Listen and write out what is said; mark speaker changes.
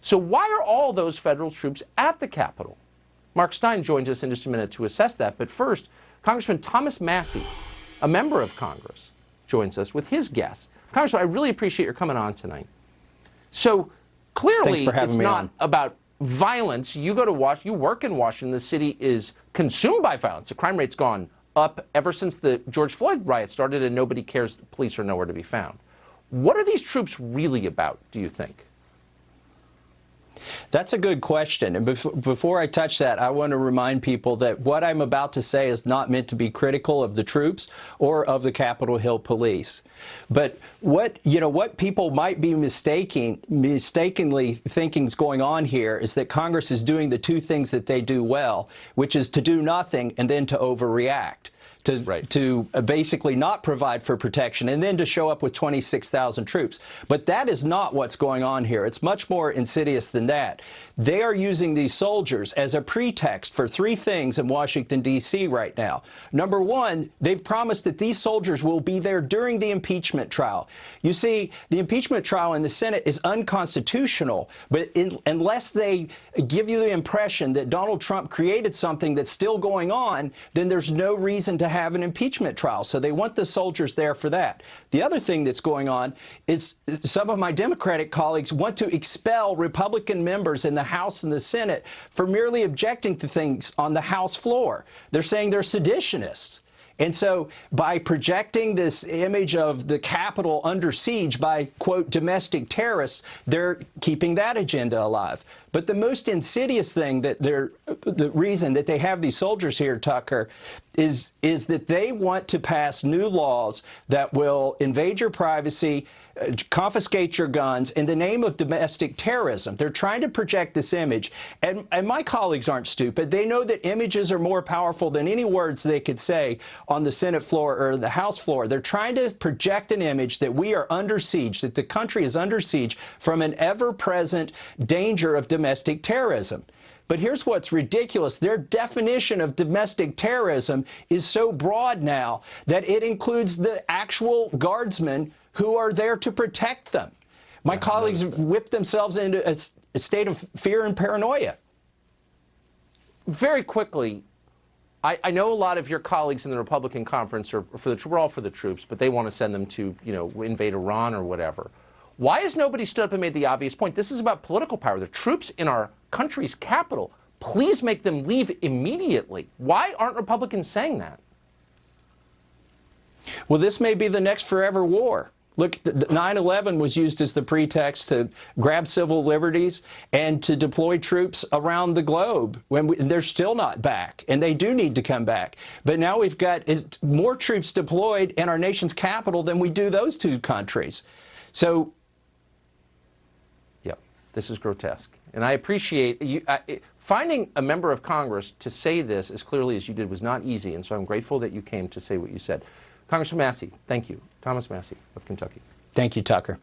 Speaker 1: So why are all those federal troops at the Capitol? Mark Stein joins us in just a minute to assess that. But first, Congressman Thomas Massie, a member of Congress, joins us with his guest. Congressman, I really appreciate your coming on tonight. So clearly it's not about violence. You go to Washington, you work in Washington, the city is consumed by violence. The crime rate's gone up ever since the George Floyd riot started, and nobody cares. The police are nowhere to be found. What are these troops really about, do you think?
Speaker 2: That's a good question. And before I touch that, I want to remind people that what I'm about to say is not meant to be critical of the troops or of the Capitol Hill Police. But what people might be mistakenly thinking is going on here is that Congress is doing the two things that they do well, which is to do nothing and then to overreact. To basically not provide for protection and then to show up with 26,000 troops. But that is not what's going on here. It's much more insidious than that. They are using these soldiers as a pretext for three things in Washington, D.C. right now. Number one, they've promised that these soldiers will be there during the impeachment trial. You see, the impeachment trial in the Senate is unconstitutional, but unless they give you the impression that Donald Trump created something that's still going on, then there's no reason to have an impeachment trial. So they want the soldiers there for that. The other thing that's going on is some of my Democratic colleagues want to expel Republican members in the House and the Senate for merely objecting to things on the House floor. They're saying they're seditionists. And so by projecting this image of the Capitol under siege by, quote, domestic terrorists, they're keeping that agenda alive. But the most insidious thing that the reason that they have these soldiers here, Tucker, is that they want to pass new laws that will invade your privacy, confiscate your guns in the name of domestic terrorism. They're trying to project this image. And my colleagues aren't stupid. They know that images are more powerful than any words they could say on the Senate floor or the House floor. They're trying to project an image that we are under siege, that the country is under siege from an ever-present danger of domestic terrorism. But here's what's ridiculous. Their definition of domestic terrorism is so broad now that it includes the actual guardsmen who are there to protect them. My colleagues have whipped themselves into a state of fear and paranoia.
Speaker 1: Very quickly, I know a lot of your colleagues in the Republican conference are we're all for the troops, but they want to send them to, invade Iran or whatever. Why has nobody stood up and made the obvious point? This is about political power. The troops in our country's capital, please make them leave immediately. Why aren't Republicans saying that?
Speaker 2: Well, this may be the next forever war. Look, 9/11 was used as the pretext to grab civil liberties and to deploy troops around the globe when they're still not back, and they do need to come back. But now we've got more troops deployed in our nation's capital than we do those two countries. So,
Speaker 1: yep, this is grotesque. And I appreciate you finding a member of Congress to say this as clearly as you did was not easy, and so I'm grateful that you came to say what you said. Congressman Massie, thank you. Thomas Massie of Kentucky.
Speaker 2: Thank you, Tucker.